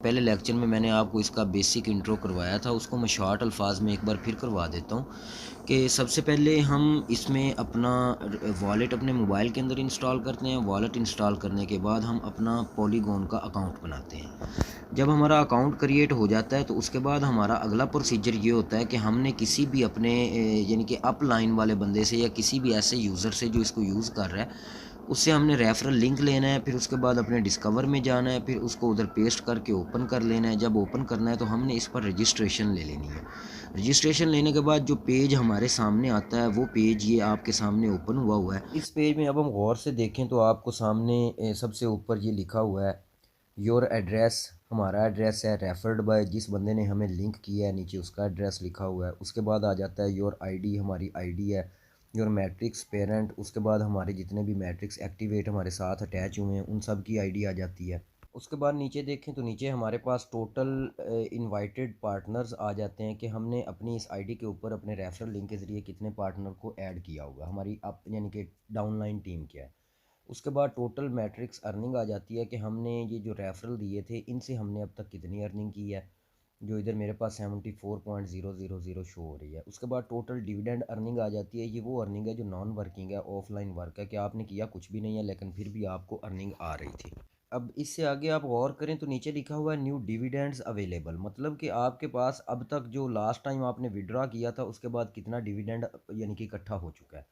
पहले लेक्चर में मैंने आपको इसका बेसिक इंट्रो करवाया था, उसको मैं शॉर्ट अल्फाज में एक बार फिर करवा देता हूँ कि सबसे पहले हम इसमें अपना वॉलेट अपने मोबाइल के अंदर इंस्टॉल करते हैं। वॉलेट इंस्टॉल करने के बाद हम अपना पॉलीगॉन का अकाउंट बनाते हैं। जब हमारा अकाउंट क्रिएट हो जाता है तो उसके बाद हमारा अगला प्रोसीजर ये होता है कि हमने किसी भी अपने यानी कि अपलाइन वाले बंदे से या किसी भी ऐसे यूज़र से जो इसको यूज़ कर रहा है उससे हमने रेफरल लिंक लेना है। फिर उसके बाद अपने डिस्कवर में जाना है, फिर उसको उधर पेस्ट करके ओपन कर लेना है। जब ओपन करना है तो हमने इस पर रजिस्ट्रेशन ले लेनी है। रजिस्ट्रेशन लेने के बाद जो पेज हमारे सामने आता है वो पेज ये आपके सामने ओपन हुआ है। इस पेज में अब हम गौर से देखें तो आपको सामने सबसे ऊपर ये लिखा हुआ है योर एड्रेस। हमारा एड्रेस है रेफर्ड बाय, जिस बंदे ने हमें लिंक किया है नीचे उसका एड्रेस लिखा हुआ है। उसके बाद आ जाता है योर आईडी, हमारी आईडी है। योर मैट्रिक्स पेरेंट, उसके बाद हमारे जितने भी मैट्रिक्स एक्टिवेट हमारे साथ अटैच हुए हैं उन सब की आईडी आ जाती है। उसके बाद नीचे देखें तो नीचे हमारे पास टोटल इनवाइटेड पार्टनर्स आ जाते हैं कि हमने अपनी इस आईडी के ऊपर अपने रेफरल लिंक के ज़रिए कितने पार्टनर को ऐड किया होगा, हमारी अप यानी कि डाउनलाइन टीम क्या है। उसके बाद टोटल मैट्रिक्स अर्निंग आ जाती है कि हमने ये जो रेफरल दिए थे इनसे हमने अब तक कितनी अर्निंग की है, जो इधर मेरे पास 74.000 शो हो रही है। उसके बाद टोटल डिविडेंड अर्निंग आ जाती है। ये वो अर्निंग है जो नॉन वर्किंग है, ऑफलाइन वर्क है कि आपने किया कुछ भी नहीं है लेकिन फिर भी आपको अर्निंग आ रही थी। अब इससे आगे आप गौर करें तो नीचे लिखा हुआ है न्यू डिविडेंड्स अवेलेबल, मतलब कि आपके पास अब तक जो लास्ट टाइम आपने विड्रॉ किया था उसके बाद कितना डिविडेंड यानी कि इकट्ठा हो चुका है।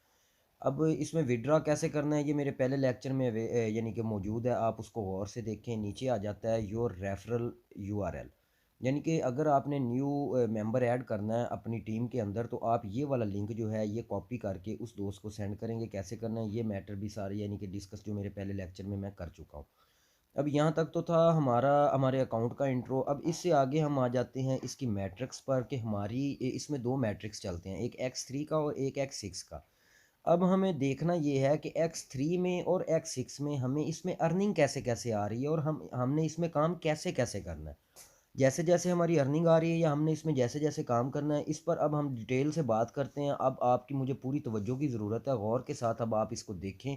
अब इसमें विड्रॉ कैसे करना है ये मेरे पहले लेक्चर में यानी कि मौजूद है, आप उसको गौर से देखें। नीचे आ जाता है योर रेफरल यूआरएल, यानी कि अगर आपने न्यू मेंबर ऐड करना है अपनी टीम के अंदर तो आप ये वाला लिंक जो है ये कॉपी करके उस दोस्त को सेंड करेंगे। कैसे करना है ये मैटर भी सारे यानी कि डिस्कस जो मेरे पहले लेक्चर में मैं कर चुका हूँ। अब यहाँ तक तो था हमारा हमारे अकाउंट का इंट्रो। अब इससे आगे हम आ जाते हैं इसकी मैट्रिक्स पर कि हमारी इसमें दो मैट्रिक्स चलते हैं, एक X3 का और एक X6 का। अब हमें देखना ये है कि X3 में और X6 में हमें इसमें अर्निंग कैसे कैसे आ रही है और हमने इसमें काम कैसे कैसे करना है। जैसे जैसे हमारी अर्निंग आ रही है या हमने इसमें जैसे जैसे काम करना है इस पर अब हम डिटेल से बात करते हैं। अब आपकी मुझे पूरी तवज्जो की ज़रूरत है, गौर के साथ अब आप इसको देखें।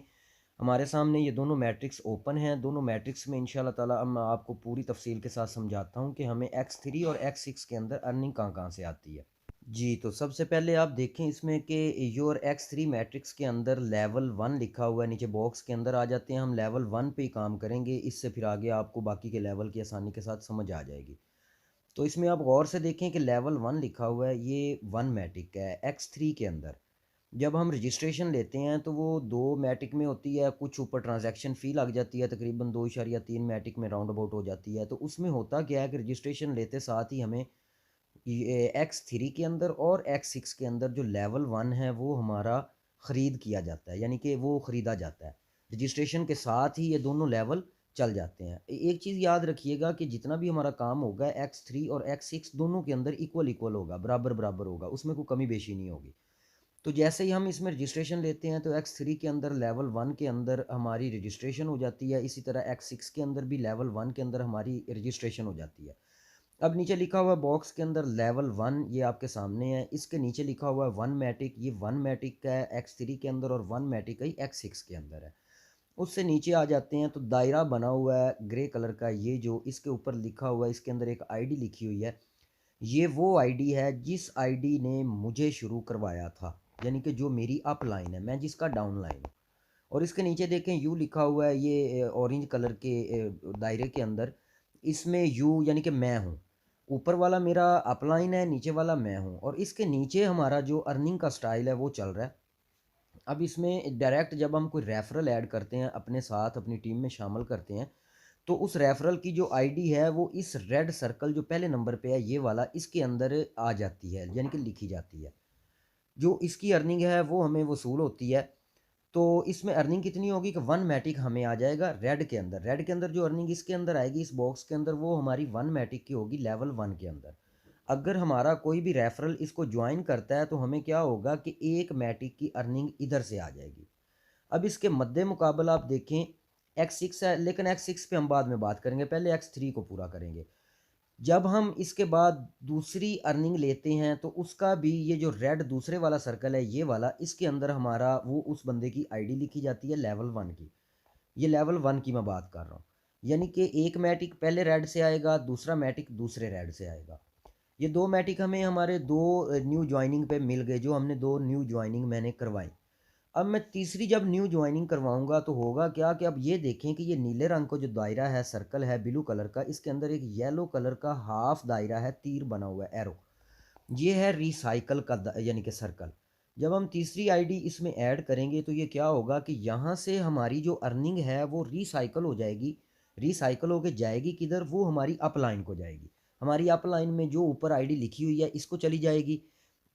हमारे सामने ये दोनों मैट्रिक्स ओपन हैं। दोनों मैट्रिक्स में इंशाल्लाह ताला अब मैं आपको पूरी तफसील के साथ समझाता हूँ कि हमें X3 और X6 के अंदर अर्निंग कहाँ कहाँ से आती है। जी, तो सबसे पहले आप देखें इसमें कि योर X3 मैट्रिक्स के अंदर लेवल 1 लिखा हुआ है। नीचे बॉक्स के अंदर आ जाते हैं, हम लेवल 1 पे ही काम करेंगे। इससे फिर आगे आपको बाकी के लेवल की आसानी के साथ समझ आ जाएगी। तो इसमें आप गौर से देखें कि लेवल 1 लिखा हुआ है, ये 1 मैट्रिक है X3 के अंदर। जब हम रजिस्ट्रेशन लेते हैं तो वो 2 मैटिक में होती है, कुछ ऊपर ट्रांजैक्शन फ़ी लग जाती है तकरीबन 2.3 मैटिक में राउंड अबाउट हो जाती है। तो उसमें होता क्या है कि रजिस्ट्रेशन लेते साथ ही हमें ये X3 के अंदर और X6 के अंदर जो लेवल 1 है वो हमारा ख़रीद किया जाता है, यानी कि वो ख़रीदा जाता है। रजिस्ट्रेशन के साथ ही ये दोनों लेवल चल जाते हैं। एक चीज़ याद रखिएगा कि जितना भी हमारा काम होगा X3 और X6 दोनों के अंदर इक्वल इक्वल होगा, बराबर बराबर होगा, उसमें कोई कमी बेशी नहीं होगी। तो जैसे ही हम इसमें रजिस्ट्रेशन लेते हैं तो X3 के अंदर लेवल 1 के अंदर हमारी रजिस्ट्रेशन हो जाती है, इसी तरह X6 के अंदर भी लेवल 1 के अंदर हमारी रजिस्ट्रेशन हो जाती है। अब नीचे लिखा हुआ बॉक्स के अंदर लेवल 1 ये आपके सामने है, इसके नीचे लिखा हुआ है 1 मैटिक, ये 1 मैटिक का है X3 के अंदर और 1 मैटिक का ही X6 के अंदर है। उससे नीचे आ जाते हैं तो दायरा बना हुआ है ग्रे कलर का, ये जो इसके ऊपर लिखा हुआ है इसके अंदर एक आईडी लिखी हुई है। ये वो आईडी है जिस आईडी ने मुझे शुरू करवाया था, यानी कि जो मेरी अप लाइन है, मैं जिसका डाउन लाइन हूँ। और इसके नीचे देखें यू लिखा हुआ है, ये ऑरेंज कलर के दायरे के अंदर, इसमें यू यानी कि मैं हूँ। ऊपर वाला मेरा अपलाइन है, नीचे वाला मैं हूँ, और इसके नीचे हमारा जो अर्निंग का स्टाइल है वो चल रहा है। अब इसमें डायरेक्ट जब हम कोई रेफरल ऐड करते हैं अपने साथ अपनी टीम में शामिल करते हैं तो उस रेफरल की जो आईडी है वो इस रेड सर्कल जो पहले नंबर पे है ये वाला इसके अंदर आ जाती है, यानी कि लिखी जाती है। जो इसकी अर्निंग है वो हमें वसूल होती है। तो इसमें अर्निंग कितनी होगी कि 1 मैटिक हमें आ जाएगा रेड के अंदर। रेड के अंदर जो अर्निंग इसके अंदर आएगी इस बॉक्स के अंदर वो हमारी 1 मैटिक की होगी लेवल 1 के अंदर। अगर हमारा कोई भी रेफरल इसको ज्वाइन करता है तो हमें क्या होगा कि 1 मैटिक की अर्निंग इधर से आ जाएगी। अब इसके मद्दे मुकाबला आप देखें X6 है, लेकिन X6 पे हम बाद में बात करेंगे, पहले X3 को पूरा करेंगे। जब हम इसके बाद दूसरी अर्निंग लेते हैं तो उसका भी ये जो रेड दूसरे वाला सर्कल है ये वाला, इसके अंदर हमारा वो उस बंदे की आईडी लिखी जाती है लेवल 1 की। ये लेवल 1 की मैं बात कर रहा हूँ। यानी कि एक मैटिक पहले रेड से आएगा, दूसरा मैटिक दूसरे रेड से आएगा। ये 2 मैटिक हमें हमारे 2 न्यू जॉइनिंग पे मिल गए, जो हमने 2 न्यू जॉइनिंग मैंने करवाई। अब मैं तीसरी जब न्यू जॉइनिंग करवाऊँगा तो होगा क्या कि अब ये देखें कि ये नीले रंग का जो दायरा है, सर्कल है ब्लू कलर का, इसके अंदर एक येलो कलर का हाफ दायरा है, तीर बना हुआ है, एरो। ये है रिसाइकल का यानी कि सर्कल। जब हम तीसरी आईडी इसमें ऐड करेंगे तो ये क्या होगा कि यहाँ से हमारी जो अर्निंग है वो रिसाइकल हो जाएगी। रिसाइकल होके जाएगी किधर? वो हमारी अपलाइन को जाएगी। हमारी अपलाइन में जो ऊपर आईडी लिखी हुई है इसको चली जाएगी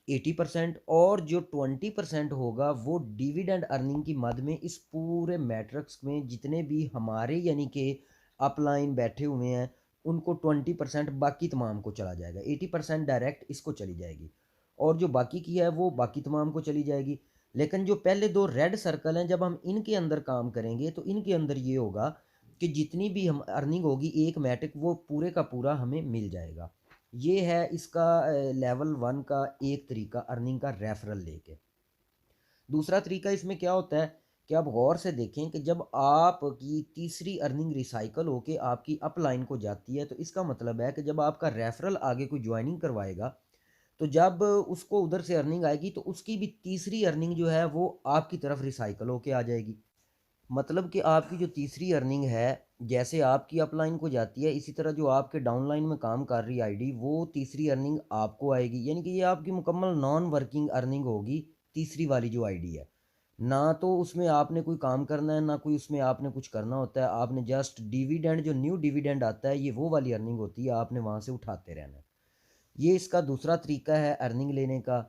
80%, और जो 20% होगा वो डिविडेंड अर्निंग की मद में इस पूरे मैट्रिक्स में जितने भी हमारे यानी कि अपलाइन बैठे हुए हैं उनको 20%, बाकी तमाम को चला जाएगा। 80% डायरेक्ट इसको चली जाएगी, और जो बाकी की है वो बाकी तमाम को चली जाएगी। लेकिन जो पहले 2 रेड सर्कल हैं, जब हम इनके अंदर काम करेंगे तो इनके अंदर ये होगा कि जितनी भी हम अर्निंग होगी एक मैटिक, वो पूरे का पूरा हमें मिल जाएगा। ये है इसका लेवल 1 का एक तरीका अर्निंग का रेफरल लेके। दूसरा तरीका इसमें क्या होता है कि आप गौर से देखें कि जब आपकी तीसरी अर्निंग रिसाइकल होके आपकी अपलाइन को जाती है तो इसका मतलब है कि जब आपका रेफरल आगे कोई ज्वाइनिंग करवाएगा तो जब उसको उधर से अर्निंग आएगी तो उसकी भी तीसरी अर्निंग जो है वो आपकी तरफ रिसाइकल होके आ जाएगी। मतलब कि आपकी जो तीसरी अर्निंग है, जैसे आपकी अपलाइन को जाती है इसी तरह जो आपके डाउनलाइन में काम कर रही आईडी, वो तीसरी अर्निंग आपको आएगी। यानी कि ये आपकी मुकम्मल नॉन वर्किंग अर्निंग होगी तीसरी वाली जो आईडी है। ना तो उसमें आपने कोई काम करना है, ना कोई उसमें आपने कुछ करना होता है। आपने जस्ट डिविडेंड, जो न्यू डिविडेंड आता है, ये वो वाली अर्निंग होती है, आपने वहाँ से उठाते रहना है। ये इसका दूसरा तरीका है अर्निंग लेने का।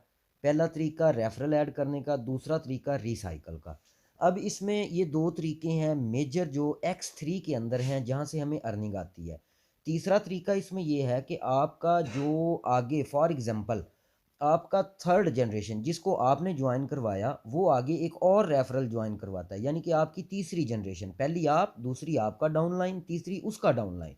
पहला तरीका रेफरल ऐड करने का, दूसरा तरीका रिसाइकल का। अब इसमें ये 2 तरीके हैं मेजर जो X3 के अंदर हैं जहाँ से हमें अर्निंग आती है। तीसरा तरीका इसमें ये है कि आपका जो आगे फॉर एग्ज़ाम्पल आपका थर्ड जनरेशन जिसको आपने ज्वाइन करवाया वो आगे एक और रेफरल ज्वाइन करवाता है, यानी कि आपकी तीसरी जनरेशन, पहली आप, दूसरी आपका डाउनलाइन, तीसरी उसका डाउनलाइन।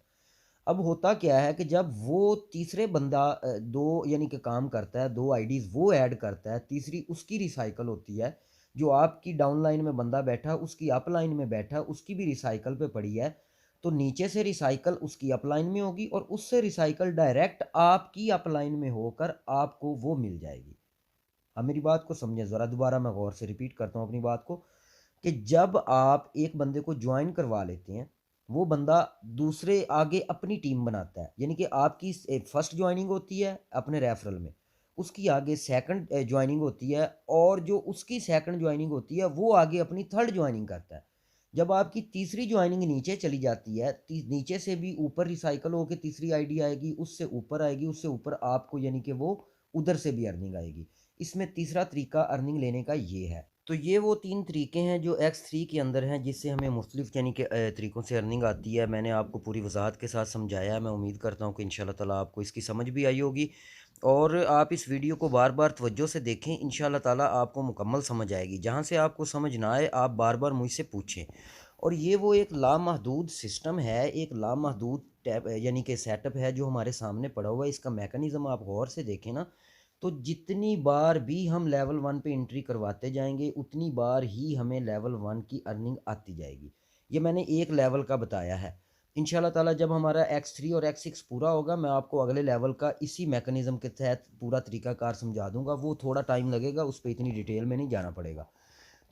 अब होता क्या है कि जब वो तीसरे बंदा 2 यानी कि काम करता है, 2 आईडीज़ वो ऐड करता है, तीसरी उसकी रिसाइकल होती है। जो आपकी डाउनलाइन में बंदा बैठा, उसकी अपलाइन में बैठा, उसकी भी रिसाइकल पे पड़ी है। तो नीचे से रिसाइकल उसकी अपलाइन में होगी और उससे रिसाइकल डायरेक्ट आपकी अपलाइन में होकर आपको वो मिल जाएगी। अब मेरी बात को समझें ज़रा, दोबारा मैं गौर से रिपीट करता हूँ अपनी बात को, कि जब आप एक बंदे को ज्वाइन करवा लेते हैं, वो बंदा दूसरे आगे अपनी टीम बनाता है, यानी कि आपकी फर्स्ट ज्वाइनिंग होती है अपने रेफरल में, उसकी आगे सेकंड ज्वाइनिंग होती है, और जो उसकी सेकंड ज्वाइनिंग होती है वो आगे अपनी थर्ड ज्वाइनिंग करता है। जब आपकी तीसरी ज्वाइनिंग नीचे चली जाती है, नीचे से भी ऊपर रिसाइकल होकर तीसरी आईडी आएगी, उससे ऊपर आएगी, उससे ऊपर आपको यानी कि वो उधर से भी अर्निंग आएगी। इसमें तीसरा तरीका अर्निंग लेने का ये है। तो ये वो 3 तरीके हैं जो X3 के अंदर हैं जिससे हमें मुख्तलिफ यानी कि तरीक़ों से अर्निंग आती है। मैंने आपको पूरी वज़ाहत के साथ समझाया है। मैं उम्मीद करता हूँ कि इंशाअल्लाह ताला आपको इसकी समझ भी आई होगी, और आप इस वीडियो को बार-बार तवज्जो से देखें, इंशाअल्लाह ताला आपको मुकम्मल समझ आएगी। जहाँ से आपको समझ ना आए आप बार-बार मुझसे पूछें। और ये वो एक लामहदूद सिस्टम है, एक लामहदूद टैब यानी कि सेटअप है जो हमारे सामने पड़ा हुआ है। इसका मैकेनिज़्म आप गौर से देखें ना, तो जितनी बार भी हम लेवल 1 पे एंट्री करवाते जाएँगे, उतनी बार ही हमें लेवल 1 की अर्निंग आती जाएगी। ये मैंने एक लेवल का बताया है। इंशाअल्लाह ताला जब हमारा X3 और X6 पूरा होगा, मैं आपको अगले लेवल का इसी मैकेनिज़्म के तहत पूरा तरीकाकार समझा दूँगा। वो थोड़ा टाइम लगेगा, उस पे इतनी डिटेल में नहीं जाना पड़ेगा।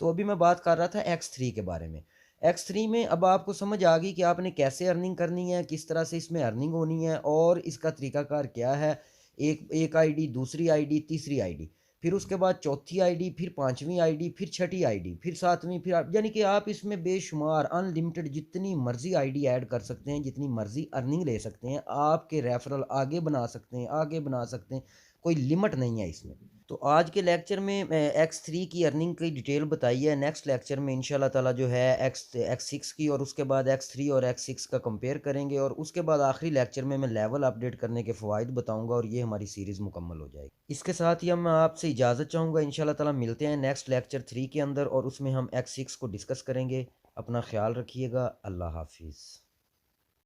तो अभी मैं बात कर रहा था X3 के बारे में। X3 में अब आपको समझ आ गई कि आपने कैसे अर्निंग करनी है, किस तरह से इसमें अर्निंग होनी है और इसका तरीकाकार क्या है। एक एक आईडी, दूसरी आईडी, तीसरी आईडी, फिर उसके बाद चौथी आईडी, फिर 5वीं आईडी, फिर छठी आईडी, फिर 7वीं, फिर यानी कि आप इसमें बेशुमार अनलिमिटेड जितनी मर्ज़ी आईडी ऐड कर सकते हैं, जितनी मर्ज़ी अर्निंग ले सकते हैं। आपके रेफरल आगे बना सकते हैं, आगे बना सकते हैं, कोई लिमिट नहीं है इसमें। तो आज के लेक्चर में X3 की अर्निंग की डिटेल बताई है। नेक्स्ट लेक्चर में इंशाल्लाह ताला जो है X6 की और उसके बाद X3 और X6 का कंपेयर करेंगे, और उसके बाद आखिरी लेक्चर में मैं लेवल अपडेट करने के फ़वाइद बताऊंगा, और ये हमारी सीरीज़ मुकम्मल हो जाएगी। इसके साथ ही अब मैं आपसे इजाज़त चाहूँगा। इंशाल्लाह ताला मिलते हैं नेक्स्ट लेक्चर 3 के अंदर, और उसमें हम X6 को डिस्कस करेंगे। अपना ख्याल रखिएगा। अल्लाह हाफिज़।